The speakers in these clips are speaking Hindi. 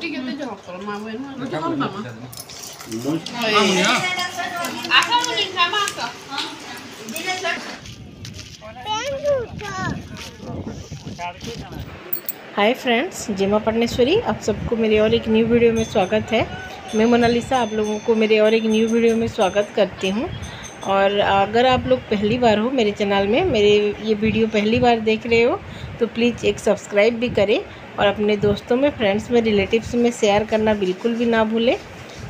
हाय फ्रेंड्स, जिमा परमेश्वरी आप सबको मेरे और एक न्यू वीडियो में स्वागत है। मैं मोनालिसा आप लोगों को मेरे और एक न्यू वीडियो में स्वागत करती हूँ। और अगर आप लोग पहली बार हो मेरे चैनल में, मेरे ये वीडियो पहली बार देख रहे हो तो प्लीज़ एक सब्सक्राइब भी करें और अपने दोस्तों में, फ्रेंड्स में, रिलेटिव्स में शेयर करना बिल्कुल भी ना भूलें।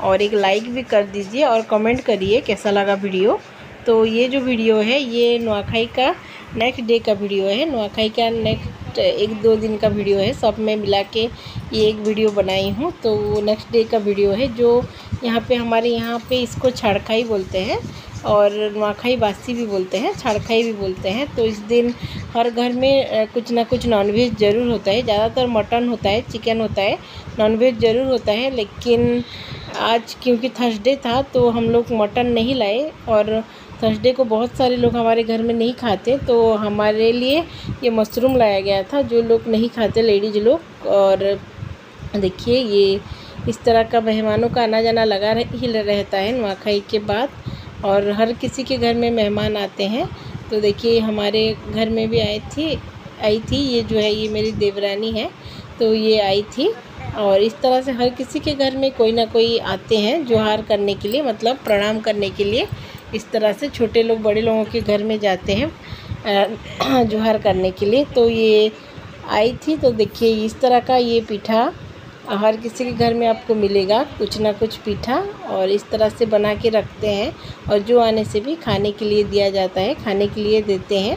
और एक लाइक भी कर दीजिए और कमेंट करिए कैसा लगा वीडियो। तो ये जो वीडियो है ये नुआखाई का नेक्स्ट डे का वीडियो है। नुआखाई का नेक्स्ट 1-2 दिन का वीडियो है, सब में मिला के ये एक वीडियो बनाई हूँ। तो वो नेक्स्ट डे का वीडियो है जो यहाँ पे हमारे यहाँ पे इसको छाड़खाई बोलते हैं और नुआखाई बासी भी बोलते हैं, छाड़खाई भी बोलते हैं। तो इस दिन हर घर में कुछ ना कुछ नॉनवेज ज़रूर होता है। ज़्यादातर मटन होता है, चिकन होता है, नॉनवेज ज़रूर होता है। लेकिन आज क्योंकि थर्सडे था तो हम लोग मटन नहीं लाए और थर्सडे को बहुत सारे लोग हमारे घर में नहीं खाते, तो हमारे लिए ये मशरूम लाया गया था जो लोग नहीं खाते, लेडीज़ लोग। और देखिए ये इस तरह का मेहमानों का आना जाना लगा ही रहता है नुआखाई के बाद, और हर किसी के घर में मेहमान आते हैं। तो देखिए हमारे घर में भी आई थी ये जो है, ये मेरी देवरानी है, तो ये आई थी। और इस तरह से हर किसी के घर में कोई ना कोई आते हैं जोहार करने के लिए, मतलब प्रणाम करने के लिए। इस तरह से छोटे लोग बड़े लोगों के घर में जाते हैं जोहार करने के लिए। तो ये आई थी। तो देखिए इस तरह का ये पीठा हर किसी के घर में आपको मिलेगा, कुछ ना कुछ पीठा, और इस तरह से बना के रखते हैं। और जो आने से भी खाने के लिए दिया जाता है, खाने के लिए देते हैं।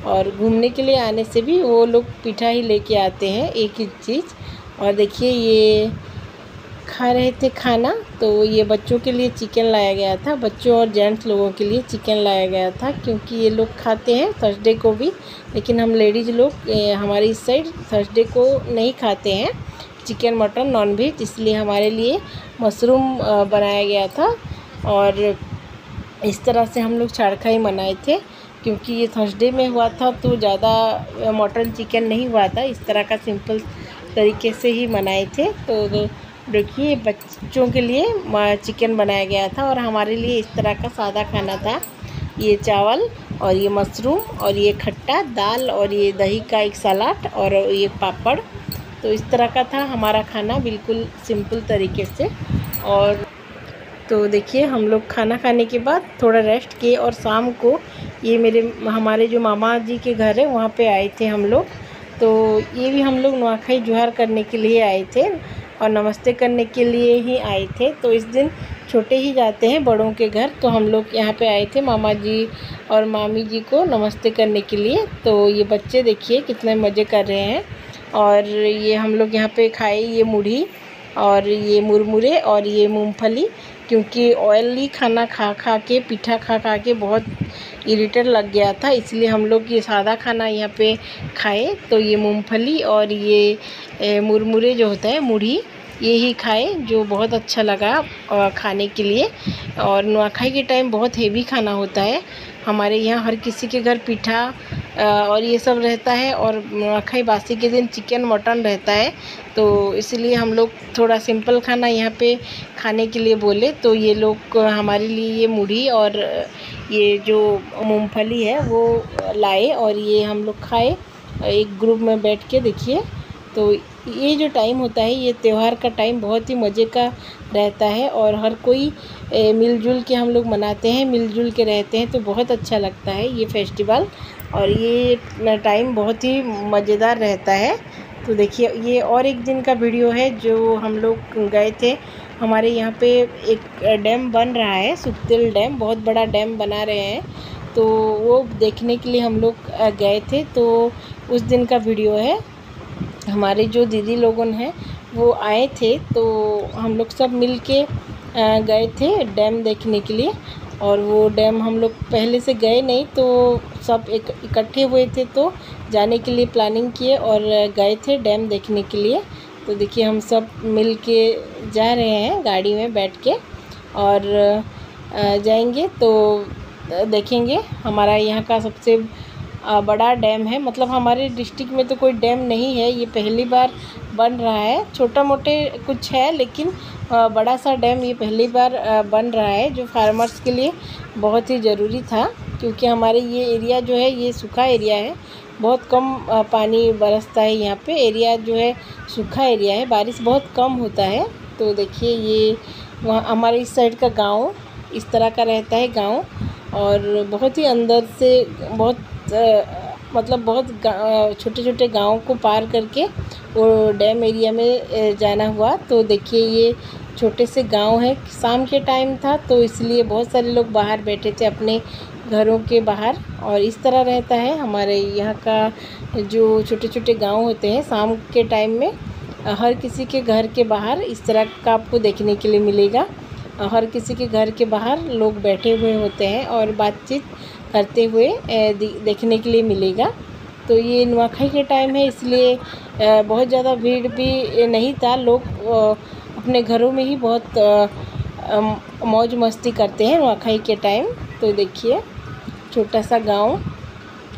और घूमने के लिए आने से भी वो लोग पीठा ही लेके आते हैं, एक ही चीज़। और देखिए ये खा रहे थे खाना। तो ये बच्चों के लिए चिकन लाया गया था, बच्चों और जेंट्स लोगों के लिए चिकन लाया गया था, क्योंकि ये लोग खाते हैं थर्सडे को भी। लेकिन हम लेडीज़ लोग हमारी इस साइड थर्सडे को नहीं खाते हैं चिकन, मटन, नॉनवेज, इसलिए हमारे लिए मशरूम बनाया गया था। और इस तरह से हम लोग छाड़खाई मनाए थे, क्योंकि ये थर्सडे में हुआ था तो ज़्यादा मटन चिकन नहीं हुआ था। इस तरह का सिंपल तरीके से ही मनाए थे। तो देखिए बच्चों के लिए चिकन बनाया गया था और हमारे लिए इस तरह का सादा खाना था। ये चावल और ये मशरूम और ये खट्टा दाल और ये दही का एक सलाद और ये पापड़। तो इस तरह का था हमारा खाना, बिल्कुल सिंपल तरीके से। और तो देखिए हम लोग खाना खाने के बाद थोड़ा रेस्ट किए और शाम को ये हमारे जो मामा जी के घर है वहाँ पे आए थे हम लोग। तो ये भी हम लोग नुआखाई जोहार करने के लिए आए थे और नमस्ते करने के लिए ही आए थे। तो इस दिन छोटे ही जाते हैं बड़ों के घर, तो हम लोग यहाँ पे आए थे मामा जी और मामी जी को नमस्ते करने के लिए। तो ये बच्चे देखिए कितने मज़े कर रहे हैं। और ये हम लोग यहाँ पे खाए ये मुढ़ी और ये मुरमुरे और ये मूंगफली, क्योंकि ऑयली खाना खा खा के, पीठा खा खा के बहुत इरिटेट लग गया था, इसलिए हम लोग ये सादा खाना यहाँ पे खाए। तो ये मूंगफली और ये मुरमुरे जो होता है, मुढ़ी, ये ही खाए, जो बहुत अच्छा लगा खाने के लिए। और नुआखाई के टाइम बहुत हेवी खाना होता है हमारे यहाँ, हर किसी के घर पीठा और ये सब रहता है। और नुआखाई बासी के दिन चिकन मटन रहता है, तो इसलिए हम लोग थोड़ा सिंपल खाना यहाँ पे खाने के लिए बोले। तो ये लोग हमारे लिए ये मुढ़ी और ये जो मूंगफली है वो लाए और ये हम लोग खाए एक ग्रुप में बैठ के। देखिए तो ये जो टाइम होता है, ये त्यौहार का टाइम बहुत ही मज़े का रहता है और हर कोई मिलजुल के हम लोग मनाते हैं, मिलजुल के रहते हैं, तो बहुत अच्छा लगता है ये फेस्टिवल। और ये टाइम बहुत ही मज़ेदार रहता है। तो देखिए ये और एक दिन का वीडियो है जो हम लोग गए थे। हमारे यहाँ पे एक डैम बन रहा है, सुखतेल डैम, बहुत बड़ा डैम बना रहे हैं, तो वो देखने के लिए हम लोग गए थे। तो उस दिन का वीडियो है। हमारे जो दीदी लोगन हैं वो आए थे, तो हम लोग सब मिल के गए थे डैम देखने के लिए। और वो डैम हम लोग पहले से गए नहीं, तो सब इकट्ठे हुए थे, तो जाने के लिए प्लानिंग किए और गए थे डैम देखने के लिए। तो देखिए हम सब मिल के जा रहे हैं गाड़ी में बैठ के और जाएंगे तो देखेंगे। हमारा यहाँ का सबसे बड़ा डैम है, मतलब हमारे डिस्ट्रिक्ट में तो कोई डैम नहीं है, ये पहली बार बन रहा है। छोटा मोटे कुछ है, लेकिन बड़ा सा डैम ये पहली बार बन रहा है, जो फार्मर्स के लिए बहुत ही ज़रूरी था, क्योंकि हमारे ये एरिया जो है ये सूखा एरिया है। बहुत कम पानी बरसता है यहाँ पे। एरिया जो है सूखा एरिया है, बारिश बहुत कम होता है। तो देखिए ये वहाँ हमारे इस साइड का गांव इस तरह का रहता है गांव, और बहुत ही अंदर से बहुत मतलब बहुत छोटे छोटे गांव को पार करके वो डैम एरिया में जाना हुआ। तो देखिए ये छोटे से गांव है। शाम के टाइम था तो इसलिए बहुत सारे लोग बाहर बैठे थे अपने घरों के बाहर, और इस तरह रहता है हमारे यहाँ का जो छोटे छोटे गांव होते हैं। शाम के टाइम में हर किसी के घर के बाहर इस तरह का आपको देखने के लिए मिलेगा। हर किसी के घर के बाहर लोग बैठे हुए होते हैं और बातचीत करते हुए देखने के लिए मिलेगा। तो ये नुआखाई के टाइम है, इसलिए बहुत ज़्यादा भीड़ भी नहीं था। लोग अपने घरों में ही बहुत मौज मस्ती करते हैं नुआखाई के टाइम। तो देखिए छोटा सा गांव,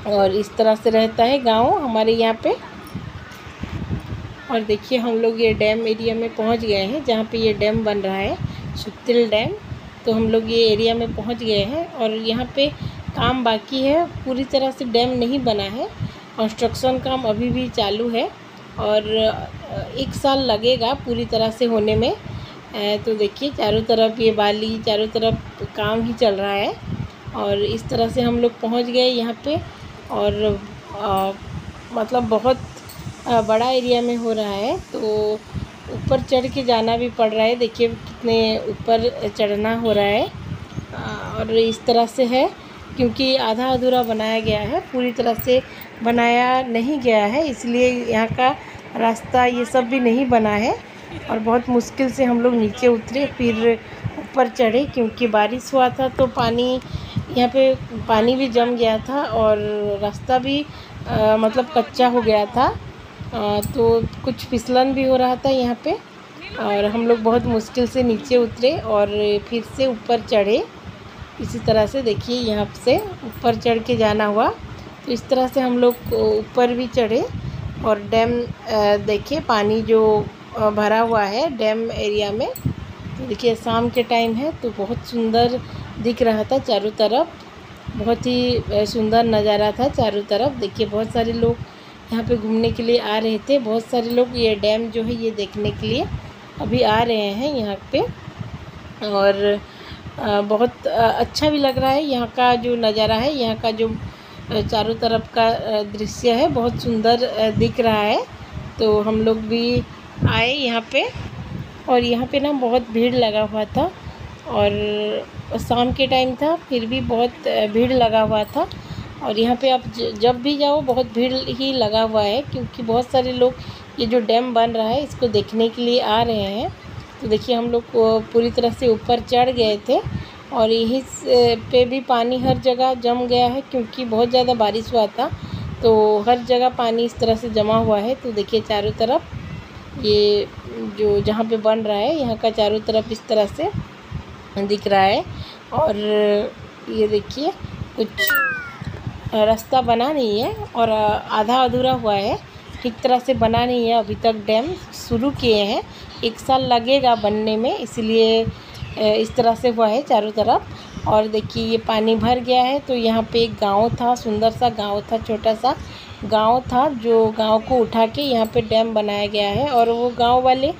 और इस तरह से रहता है गांव हमारे यहाँ पे। और देखिए हम लोग ये डैम एरिया में पहुँच गए हैं, जहाँ पे ये डैम बन रहा है, सुकतिल डैम। तो हम लोग ये एरिया में पहुँच गए हैं, और यहाँ पे काम बाकी है, पूरी तरह से डैम नहीं बना है। कंस्ट्रक्शन काम अभी भी चालू है, और 1 साल लगेगा पूरी तरह से होने में। तो देखिए चारों तरफ ये बाली, चारों तरफ काम ही चल रहा है। और इस तरह से हम लोग पहुंच गए यहाँ पे, और मतलब बहुत बड़ा एरिया में हो रहा है। तो ऊपर चढ़ के जाना भी पड़ रहा है। देखिए कितने ऊपर चढ़ना हो रहा है। और इस तरह से है, क्योंकि आधा अधूरा बनाया गया है, पूरी तरह से बनाया नहीं गया है, इसलिए यहाँ का रास्ता ये सब भी नहीं बना है। और बहुत मुश्किल से हम लोग नीचे उतरे, फिर ऊपर चढ़े, क्योंकि बारिश हुआ था तो पानी यहाँ पे पानी भी जम गया था, और रास्ता भी मतलब कच्चा हो गया था। तो कुछ फिसलन भी हो रहा था यहाँ पे, और हम लोग बहुत मुश्किल से नीचे उतरे और फिर से ऊपर चढ़े। इसी तरह से देखिए यहाँ से ऊपर चढ़ के जाना हुआ। तो इस तरह से हम लोग ऊपर भी चढ़े, और डैम देखिए पानी जो भरा हुआ है डैम एरिया में। तो देखिए शाम के टाइम है तो बहुत सुंदर दिख रहा था चारों तरफ, बहुत ही सुंदर नज़ारा था चारों तरफ। देखिए बहुत सारे लोग यहाँ पे घूमने के लिए आ रहे थे, बहुत सारे लोग ये डैम जो है ये देखने के लिए अभी आ रहे हैं यहाँ पे। और बहुत अच्छा भी लग रहा है यहाँ का जो नज़ारा है, यहाँ का जो चारों तरफ का दृश्य है बहुत सुंदर दिख रहा है। तो हम लोग भी आए यहाँ पे, और यहाँ पे ना बहुत भीड़ लगा हुआ था, और शाम के टाइम था फिर भी बहुत भीड़ लगा हुआ था। और यहाँ पे आप जब भी जाओ बहुत भीड़ ही लगा हुआ है, क्योंकि बहुत सारे लोग ये जो डैम बन रहा है इसको देखने के लिए आ रहे हैं। तो देखिए हम लोग पूरी तरह से ऊपर चढ़ गए थे, और यहीं पे भी पानी हर जगह जम गया है, क्योंकि बहुत ज़्यादा बारिश हुआ था तो हर जगह पानी इस तरह से जमा हुआ है। तो देखिए चारों तरफ ये जो जहाँ पे बन रहा है यहाँ का चारों तरफ इस तरह से दिख रहा है। और ये देखिए कुछ रास्ता बना नहीं है, और आधा अधूरा हुआ है, ठीक तरह से बना नहीं है अभी तक। डैम शुरू किए हैं, 1 साल लगेगा बनने में, इसलिए इस तरह से हुआ है चारों तरफ। और देखिए ये पानी भर गया है। तो यहाँ पे एक गांव था, सुंदर सा गांव था, छोटा सा गांव था, जो गांव को उठा के यहाँ पे डैम बनाया गया है। और वो गांव वाले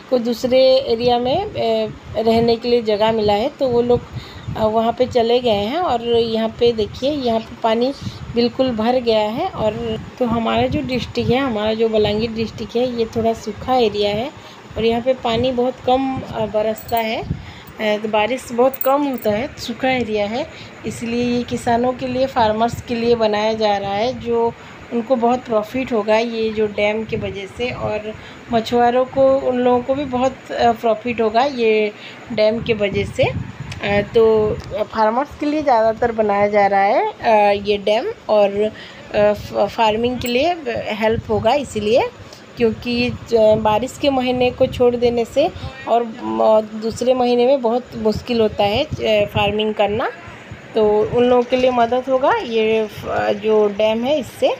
को दूसरे एरिया में रहने के लिए जगह मिला है, तो वो लोग वहाँ पे चले गए हैं। और यहाँ पे देखिए यहाँ पे पानी बिल्कुल भर गया है। और तो हमारा जो डिस्ट्रिक्ट है, हमारा जो बलांगीर डिस्ट्रिक्ट है, ये थोड़ा सूखा एरिया है, और यहाँ पे पानी बहुत कम बरसता है, तो बारिश बहुत कम होता है, सूखा एरिया है। इसलिए ये किसानों के लिए, फार्मर्स के लिए बनाया जा रहा है, जो उनको बहुत प्रॉफिट होगा ये जो डैम के वजह से। और मछुआरों को, उन लोगों को भी बहुत प्रॉफिट होगा ये डैम के वजह से। तो फार्मर्स के लिए ज़्यादातर बनाया जा रहा है ये डैम, और फार्मिंग के लिए हेल्प होगा इसीलिए, क्योंकि बारिश के महीने को छोड़ देने से और दूसरे महीने में बहुत मुश्किल होता है फार्मिंग करना। तो उन लोगों के लिए मदद होगा ये जो डैम है इससे।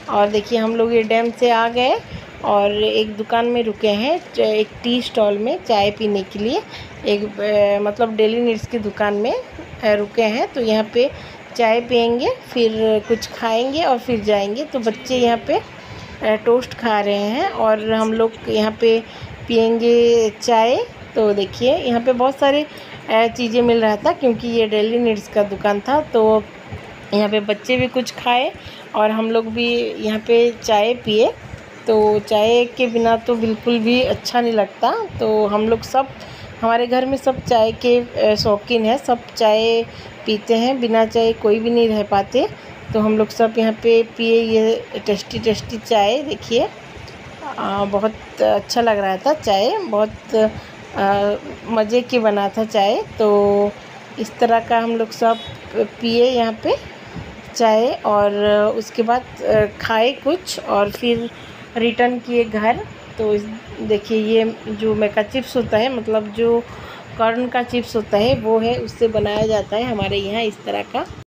और देखिए हम लोग ये डैम से आ गए, और एक दुकान में रुके हैं, एक टी स्टॉल में चाय पीने के लिए। एक मतलब डेली नीड्स की दुकान में रुके हैं। तो यहाँ पे चाय पियेंगे, फिर कुछ खाएंगे और फिर जाएंगे। तो बच्चे यहाँ पे टोस्ट खा रहे हैं और हम लोग यहाँ पे पियेंगे चाय। तो देखिए यहाँ पे बहुत सारे चीज़ें मिल रहा था, क्योंकि ये डेली नीड्स का दुकान था। तो यहाँ पे बच्चे भी कुछ खाए और हम लोग भी यहाँ पे चाय पिए। तो चाय के बिना तो बिल्कुल भी अच्छा नहीं लगता। तो हम लोग सब, हमारे घर में सब चाय के शौकीन हैं, सब चाय पीते हैं, बिना चाय कोई भी नहीं रह पाते। तो हम लोग सब यहाँ पे पिए ये टेस्टी टेस्टी चाय। देखिए बहुत अच्छा लग रहा था चाय, बहुत मज़े की बना था चाय। तो इस तरह का हम लोग सब पिए यहाँ पे चाय, और उसके बाद खाए कुछ और फिर रिटर्न किए घर। तो देखिए ये जो मेका चिप्स होता है, मतलब जो कॉर्न का चिप्स होता है वो है, उससे बनाया जाता है हमारे यहाँ इस तरह का।